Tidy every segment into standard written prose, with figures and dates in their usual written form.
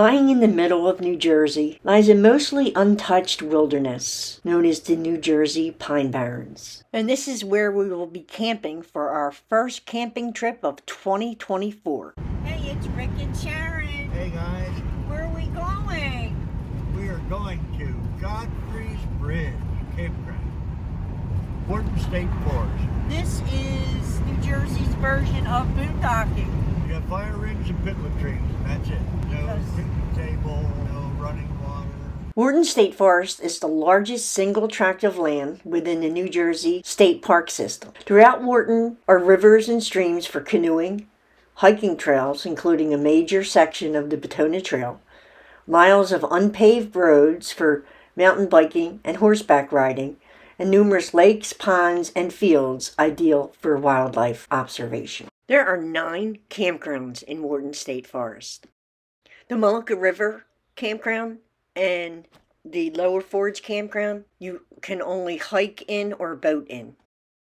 Lying in the middle of New Jersey lies a mostly untouched wilderness known as the New Jersey Pine Barrens. And this is where we will be camping for our first camping trip of 2024. Hey, it's Rick and Sharon. Hey guys. Where are we going? We are going to Godfrey Bridge, Campground, Wharton State Forest. This is New Jersey's version of boondocking. You have fire rings and pit latrines, and that's it. No picnic table, no running water. Wharton State Forest is the largest single tract of land within the New Jersey State Park system. Throughout Wharton are rivers and streams for canoeing, hiking trails, including a major section of the Petona Trail, miles of unpaved roads for mountain biking and horseback riding, and numerous lakes, ponds, and fields ideal for wildlife observation. There are 9 campgrounds in Wharton State Forest. The Mullica River Campground and the Lower Forge Campground, you can only hike in or boat in.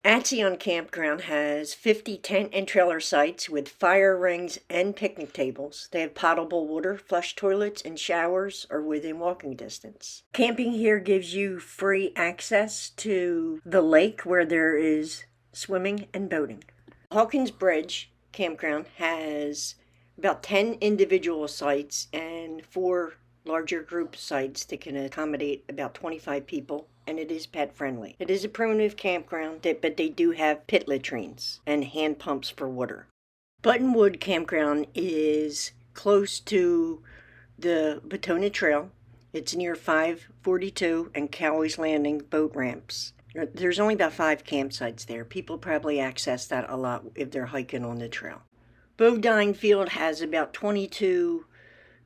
Atzion Campground has 50 tent and trailer sites with fire rings and picnic tables. They have potable water, flush toilets, and showers are within walking distance. Camping here gives you free access to the lake where there is swimming and boating. Hawkins Bridge Campground has about 10 individual sites and 4 larger group sites that can accommodate about 25 people, and it is pet friendly. It is a primitive campground, but they do have pit latrines and hand pumps for water. Buttonwood Campground is close to the Petona Trail. It's near 542 and Cowie's Landing boat ramps. There's only about 5 campsites there. People probably access that a lot if they're hiking on the trail. Bodine Field has about 22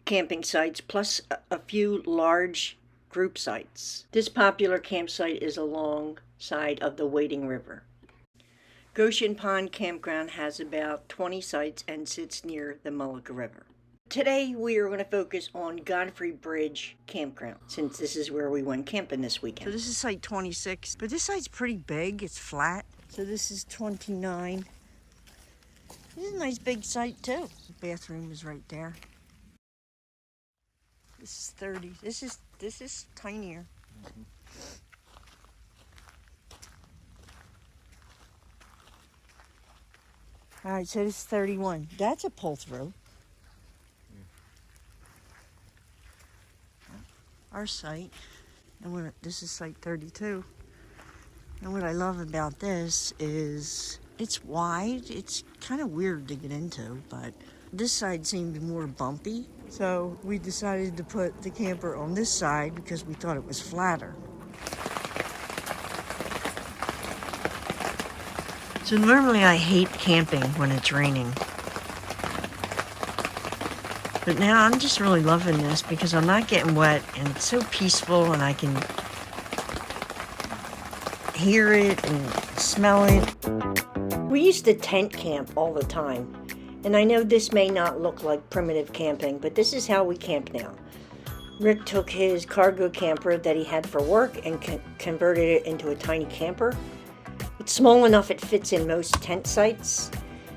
camping sites plus a few large group sites. This popular campsite is alongside of the Wading River. Goshen Pond Campground has about 20 sites and sits near the Mullica River. Today we are going to focus on Godfrey Bridge Campground, since this is where we went camping this weekend. So this is site 26, but this site's pretty big. It's flat. So this is 29. This is a nice big site too. The bathroom is right there. This is 30. This is tinier. Mm-hmm. All right, so this is 31. That's a pull through. Our site, and this is site 32. And what I love about this is it's wide. It's kind of weird to get into, but this side seemed more bumpy. So we decided to put the camper on this side because we thought it was flatter. So normally I hate camping when it's raining. But now I'm just really loving this because I'm not getting wet and it's so peaceful and I can hear it and smell it. We used to tent camp all the time. And I know this may not look like primitive camping, but this is how we camp now. Rick took his cargo camper that he had for work and converted it into a tiny camper. It's small enough it fits in most tent sites.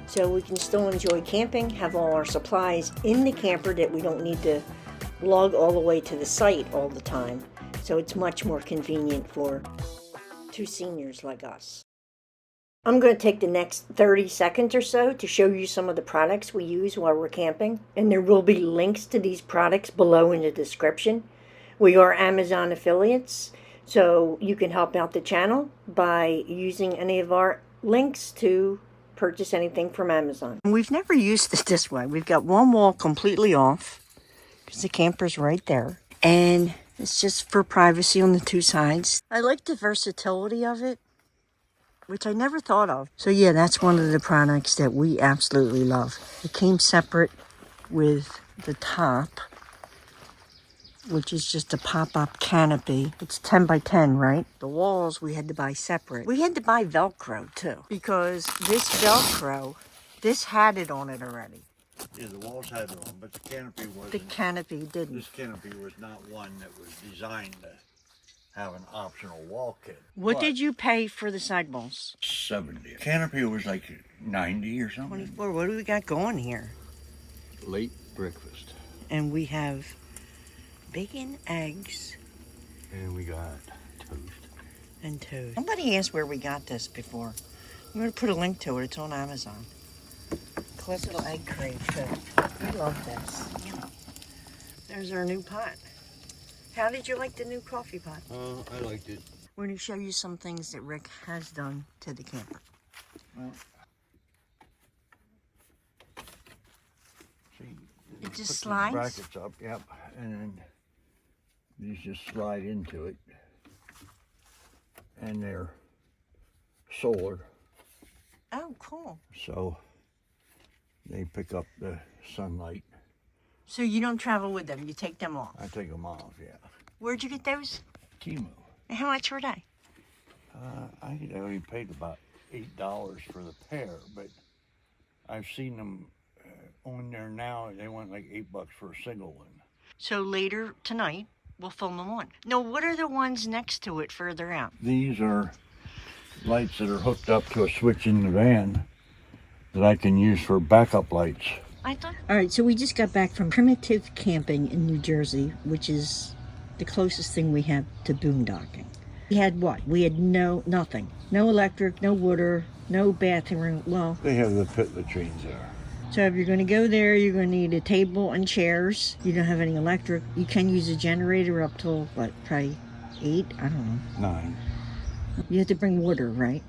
So we can still enjoy camping, have all our supplies in the camper that we don't need to lug all the way to the site all the time. So it's much more convenient for 2 seniors like us. I'm going to take the next 30 seconds or so to show you some of the products we use while we're camping. And there will be links to these products below in the description. We are Amazon affiliates, so you can help out the channel by using any of our links to purchase anything from Amazon. We've never used it this way. We've got one wall completely off because the camper's right there. And it's just for privacy on the 2 sides. I like the versatility of it, which I never thought of. So yeah, that's one of the products that we absolutely love. It came separate with the top, which is just a pop-up canopy. It's 10 by 10, right? The walls we had to buy separate. We had to buy Velcro too, because this Velcro, this had it on it already. Yeah, the walls had it on, but the canopy wasn't. The canopy didn't. This canopy was not one that was designed to have an optional wall kit. What did you pay for the sidewalls? 70. Canopy was like 90 or something. 24. What do we got going here? Late breakfast. And we have bacon, eggs, And we got toast. and toast. Somebody asked where we got this before. I'm going to put a link to it. It's on Amazon. Cliff little egg crate too. We love this. There's our new pot. How did you like the new coffee pot? I liked it. We're going to show you some things that Rick has done to the camper. Well, see, It just put these slides? brackets up, yep, and then these just slide into it. And they're solar, Oh, cool. so they pick up the sunlight. So you don't travel with them. You take them off. I take them off, yeah. Where'd you get those? Timu. And how much were they? I think I only paid about $8 for the pair, but I've seen them on there now. They want like $8 for a single one. So later tonight, we'll film them on. No, what are the ones next to it further out? These are lights that are hooked up to a switch in the van that I can use for backup lights. All right, so we just got back from primitive camping in New Jersey, which is the closest thing we have to boondocking. We had what? We had nothing. No electric, no water, no bathroom. Well, They have the pit latrines there. so if you're going to go there, you're going to need a table and chairs. You don't have any electric. You can use a generator up till, what, probably 8? I don't know. 9. You have to bring water, right?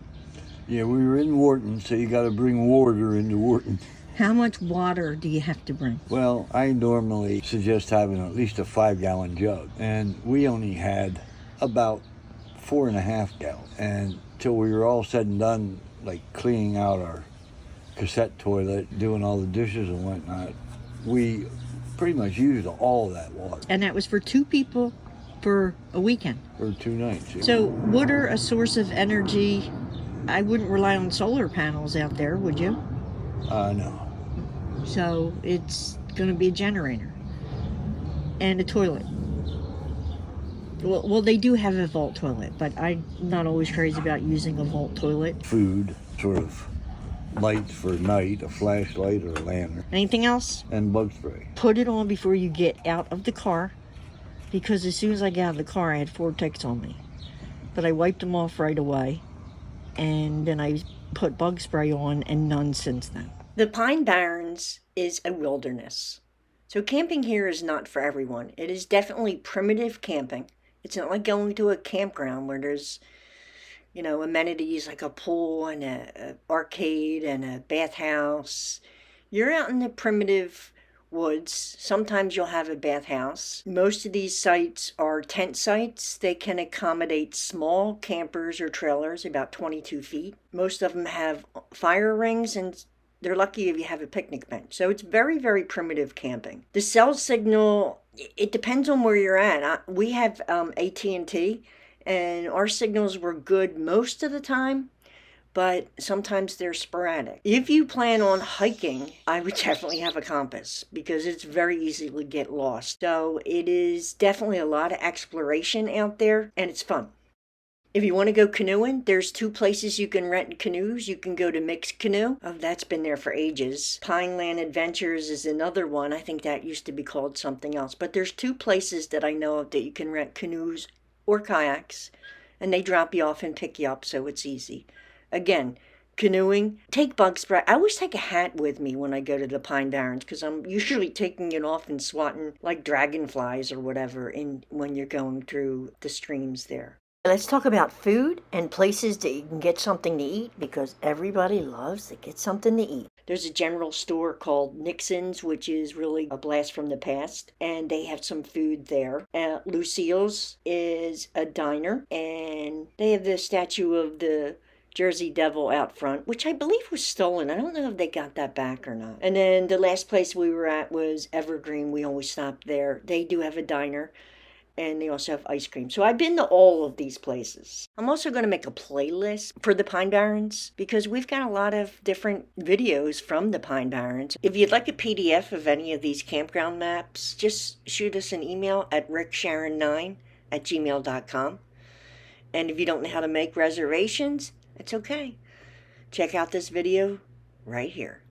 Yeah, we were in Wharton, so you got to bring water into Wharton. How much water do you have to bring? Well, I normally suggest having at least a 5-gallon jug, and we only had about 4.5 gallons. And till we were all said and done, like cleaning out our cassette toilet, doing all the dishes and whatnot, we pretty much used all of that water And that was for 2 people for a weekend. for 2 nights. Yeah. So water, a source of energy. I wouldn't rely on solar panels out there, would you? No. So it's going to be a generator and a toilet. Well, they do have a vault toilet, but I'm not always crazy about using a vault toilet. Food, sort of lights for night, a flashlight or a lantern, Anything else? and bug spray. Put it on before you get out of the car, because as soon as I got out of the car, I had 4 ticks on me. But I wiped them off right away, and then I put bug spray on, and none since then. The Pine Barrens is a wilderness. So camping here is not for everyone. It is definitely primitive camping. It's not like going to a campground where there's, amenities like a pool and a arcade and a bathhouse. You're out in the primitive woods. Sometimes you'll have a bathhouse. Most of these sites are tent sites. They can accommodate small campers or trailers about 22 feet. Most of them have fire rings, and they're lucky if you have a picnic bench. So it's very, very primitive camping. The cell signal, it depends on where you're at. We have AT&T, and our signals were good most of the time, but sometimes they're sporadic. If you plan on hiking, I would definitely have a compass because it's very easy to get lost. So it is definitely a lot of exploration out there, and it's fun. If you want to go canoeing, there's 2 places you can rent canoes. You can go to Mixed Canoe. Oh, that's been there for ages. Pineland Adventures is another one. I think that used to be called something else. But there's 2 places that I know of that you can rent canoes or kayaks, and they drop you off and pick you up, so it's easy. Again, canoeing, take bug spray. I always take a hat with me when I go to the Pine Barrens because I'm usually taking it off and swatting like dragonflies or whatever when you're going through the streams there. Let's talk about food and places that you can get something to eat because everybody loves to get something to eat. There's a general store called Nixon's, which is really a blast from the past, and they have some food there. Lucille's is a diner, and they have the statue of the Jersey Devil out front, which I believe was stolen. I don't know if they got that back or not. And then the last place we were at was Evergreen. We always stopped there. They do have a diner. And they also have ice cream. So I've been to all of these places. I'm also going to make a playlist for the Pine Barrens because we've got a lot of different videos from the Pine Barrens. If you'd like a PDF of any of these campground maps, just shoot us an email at ricksharon9@gmail.com. And if you don't know how to make reservations, it's okay. Check out this video right here.